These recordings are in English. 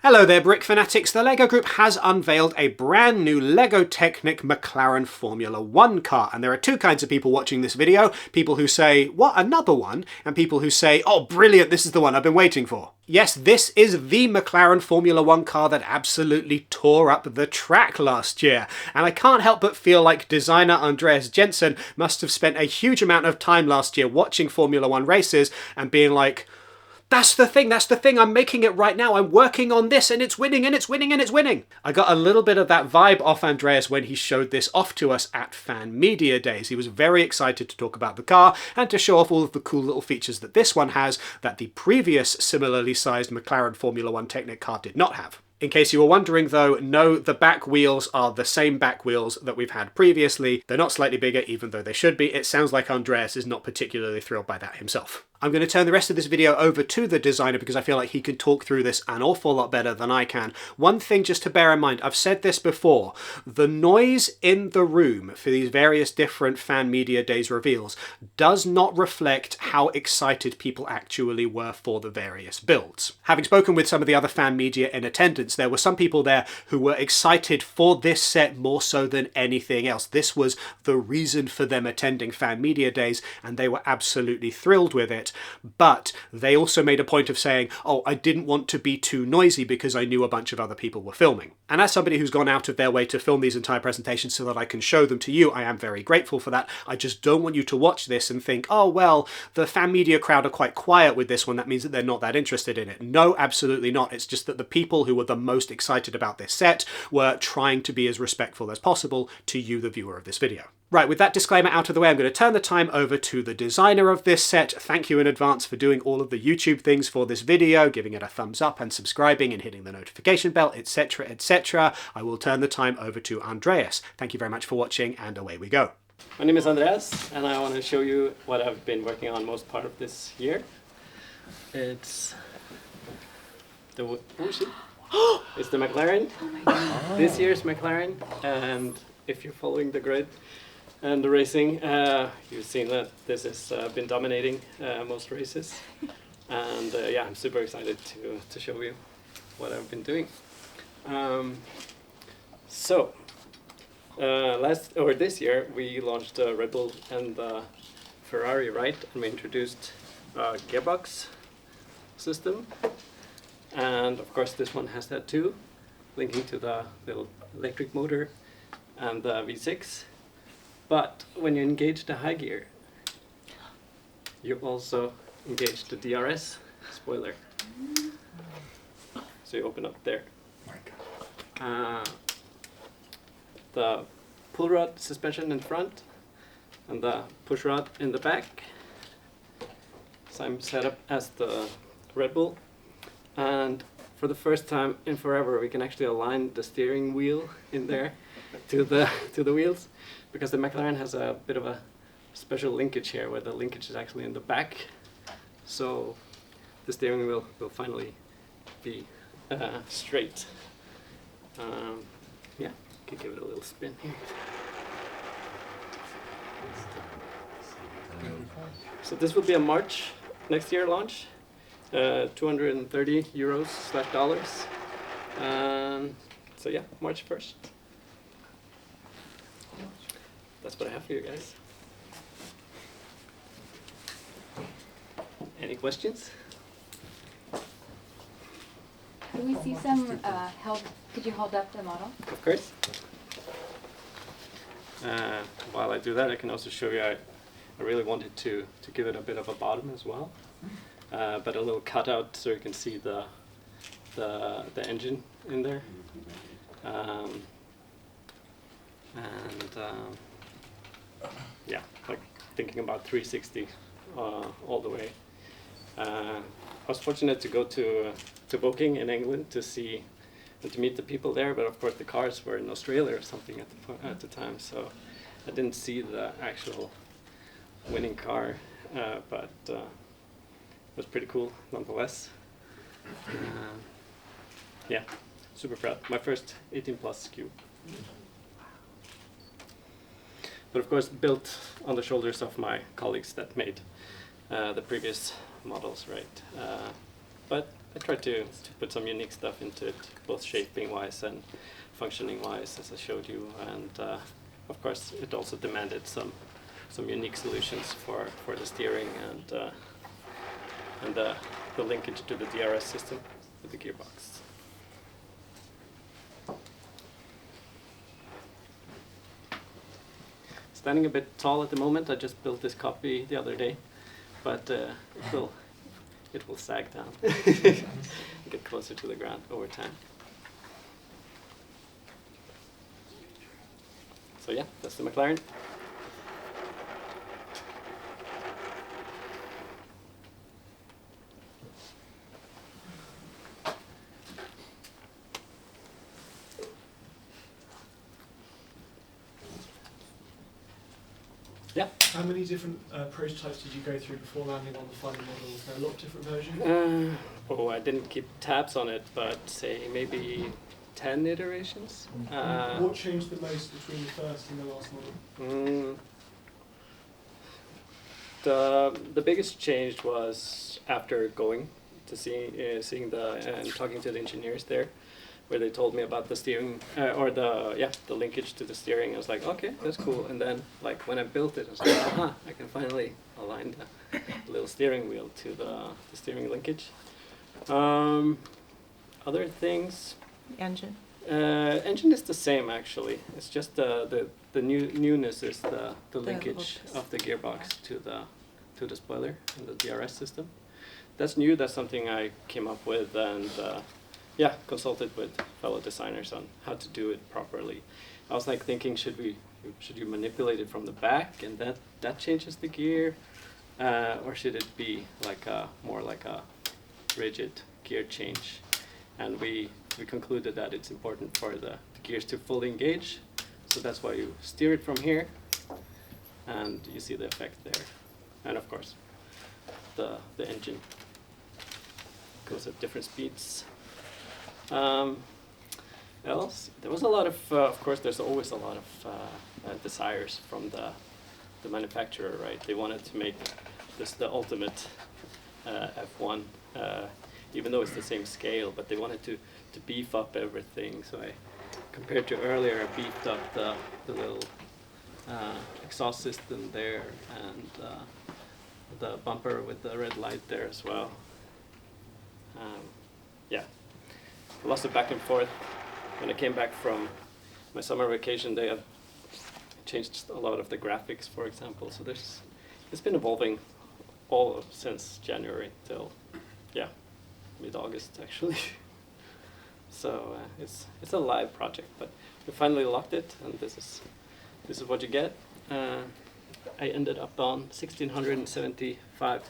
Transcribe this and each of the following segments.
Hello there, Brick Fanatics. The LEGO Group has unveiled a brand new LEGO Technic McLaren Formula 1 car. And there are two kinds of people watching this video. People who say, what, another one? And people who say, oh, brilliant, this is the one I've been waiting for. Yes, this is the McLaren Formula 1 car that absolutely tore up the track last year. And I can't help but feel like designer Andreas Jensen must have spent a huge amount of time last year watching Formula 1 races and being like, that's the thing, I'm making it right now, I'm working on this, and it's winning, and it's winning, and it's winning. I got a little bit of that vibe off Andreas when he showed this off to us at Fan Media Days. He was very excited to talk about the car and to show off all of the cool little features that this one has that the previous similarly sized McLaren Formula 1 Technic car did not have. In case you were wondering though, no, the back wheels are the same back wheels that we've had previously. They're not slightly bigger, even though they should be. It sounds like Andreas is not particularly thrilled by that himself. I'm going to turn the rest of this video over to the designer because I feel like he can talk through this an awful lot better than I can. One thing just to bear in mind, I've said this before, the noise in the room for these various different Fan Media Days reveals does not reflect how excited people actually were for the various builds. Having spoken with some of the other fan media in attendance, there were some people there who were excited for this set more so than anything else. This was the reason for them attending Fan Media Days, and they were absolutely thrilled with it. But they also made a point of saying, oh, I didn't want to be too noisy because I knew a bunch of other people were filming. And as somebody who's gone out of their way to film these entire presentations so that I can show them to you, I am very grateful for that. I just don't want you to watch this and think, oh, well, the fan media crowd are quite quiet with this one. That means that they're not that interested in it. No, absolutely not. It's just that the people who were the most excited about this set were trying to be as respectful as possible to you, the viewer of this video. Right, with that disclaimer out of the way, I'm going to turn the time over to the designer of this set. Thank you in advance for doing all of the YouTube things for this video, giving it a thumbs up and subscribing and hitting the notification bell, etc, etc. I will turn the time over to Andreas. Thank you very much for watching, and away we go. My name is Andreas, and I want to show you what I've been working on most part of this year. It's the it's the McLaren. Oh my God. This year's McLaren, and if you're following the grid and the racing, you've seen that this has been dominating most races, and yeah, I'm super excited to show you what I've been doing. This year we launched Red Bull and Ferrari, right? And we introduced a gearbox system, and of course this one has that too, linking to the little electric motor and the V6. But when you engage the high gear, you also engage the DRS spoiler. So you open up there. The pull rod suspension in front and the push rod in the back. Same setup as the Red Bull. And for the first time in forever, we can actually align the steering wheel in there to the wheels, because the McLaren has a bit of a special linkage here where the linkage is actually in the back. So the steering wheel will finally be straight. Yeah, can give it a little spin here. So this will be a March next year launch. 230 euros/dollars. So yeah, March 1st. That's what I have for you guys. Any questions? Can we see some help? Could you hold up the model? Of course. While I do that, I can also show you I really wanted to give it a bit of a bottom as well. But a little cutout so you can see the engine in there. Yeah, like thinking about 360 all the way. I was fortunate to go to Woking in England to see and to meet the people there, but of course the cars were in Australia or something at the time, so I didn't see the actual winning car, but it was pretty cool nonetheless. Yeah, super proud. My first 18 plus cube. But of course built on the shoulders of my colleagues that made the previous models, right? But I tried to put some unique stuff into it, both shaping-wise and functioning-wise, as I showed you, and of course it also demanded some unique solutions for the steering and the linkage to the DRS system with the gearbox. Standing a bit tall at the moment. I just built this copy the other day, but it will sag down, get closer to the ground over time. So yeah, that's the McLaren. Yeah. How many different prototypes did you go through before landing on the final model? Was there a lot of different versions? I didn't keep tabs on it, but say maybe 10 iterations. What changed the most between the first and the last model? The biggest change was after going to seeing and talking to the engineers there, where they told me about the steering or the linkage to the steering. I was like, okay, that's cool. And then like when I built it, I was like, aha, I can finally align the little steering wheel to the steering linkage. Other things. Engine. Engine is the same actually. It's just the newness is the linkage of the gearbox to the spoiler and the DRS system. That's new. That's something I came up with and consulted with fellow designers on how to do it properly. I was like thinking, should you manipulate it from the back and that changes the gear, or should it be like more like a rigid gear change? And we concluded that it's important for the gears to fully engage, so that's why you steer it from here, and you see the effect there. And of course, the engine goes at different speeds. Else, there was a lot of course, there's always a lot of desires from the manufacturer, right? They wanted to make this the ultimate F1, even though it's the same scale, but they wanted to beef up everything. So compared to earlier, I beefed up the little exhaust system there and the bumper with the red light there as well. Lots of back and forth. When I came back from my summer vacation, they have changed a lot of the graphics, for example. So it's been evolving since January till mid-August actually. So it's a live project, but we finally locked it, and this is what you get. I ended up on 1,675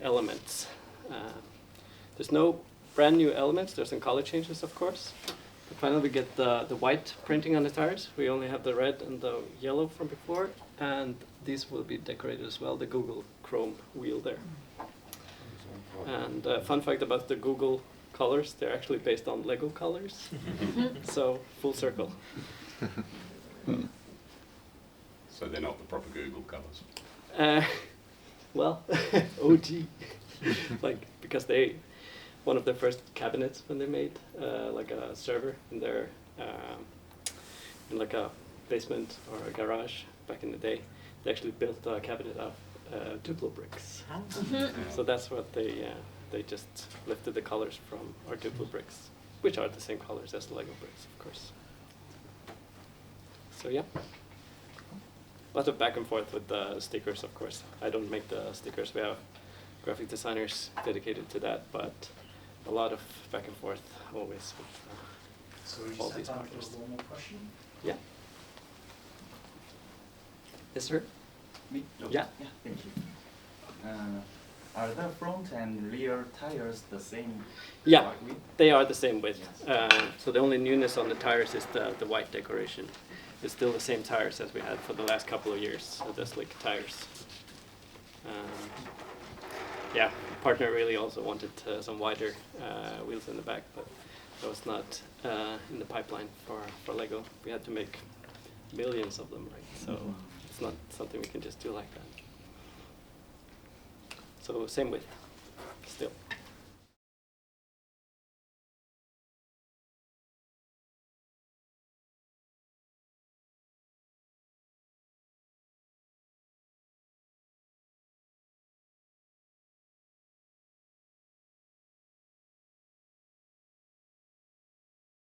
elements. There's no brand new elements. There's some color changes, of course. But finally, we get the white printing on the tires. We only have the red and the yellow from before, and these will be decorated as well. The Google Chrome wheel there. And fun fact about the Google colors: they're actually based on LEGO colors. So full circle. So they're not the proper Google colors. Well, OG. Because one of their first cabinets when they made like a server in their in like a basement or a garage back in the day, they actually built a cabinet of Duplo bricks. So that's what they just lifted the colors from our Duplo bricks, which are the same colors as the LEGO bricks, of course. So yeah. Lots of back and forth with the stickers, of course. I don't make the stickers. We have graphic designers dedicated to that, but a lot of back and forth always with all these partners. One more question? Yeah. Yes, sir? Me? Yeah. Yeah, thank you. Are the front and rear tires the same? Yeah, width? they are the same width. Yes. So the only newness on the tires is the white decoration. It's still the same tires as we had for the last couple of years, so the slick tires. Yeah, the partner really also wanted some wider wheels in the back, but that was not in the pipeline for LEGO. We had to make millions of them, right? So it's not something we can just do like that. So same width.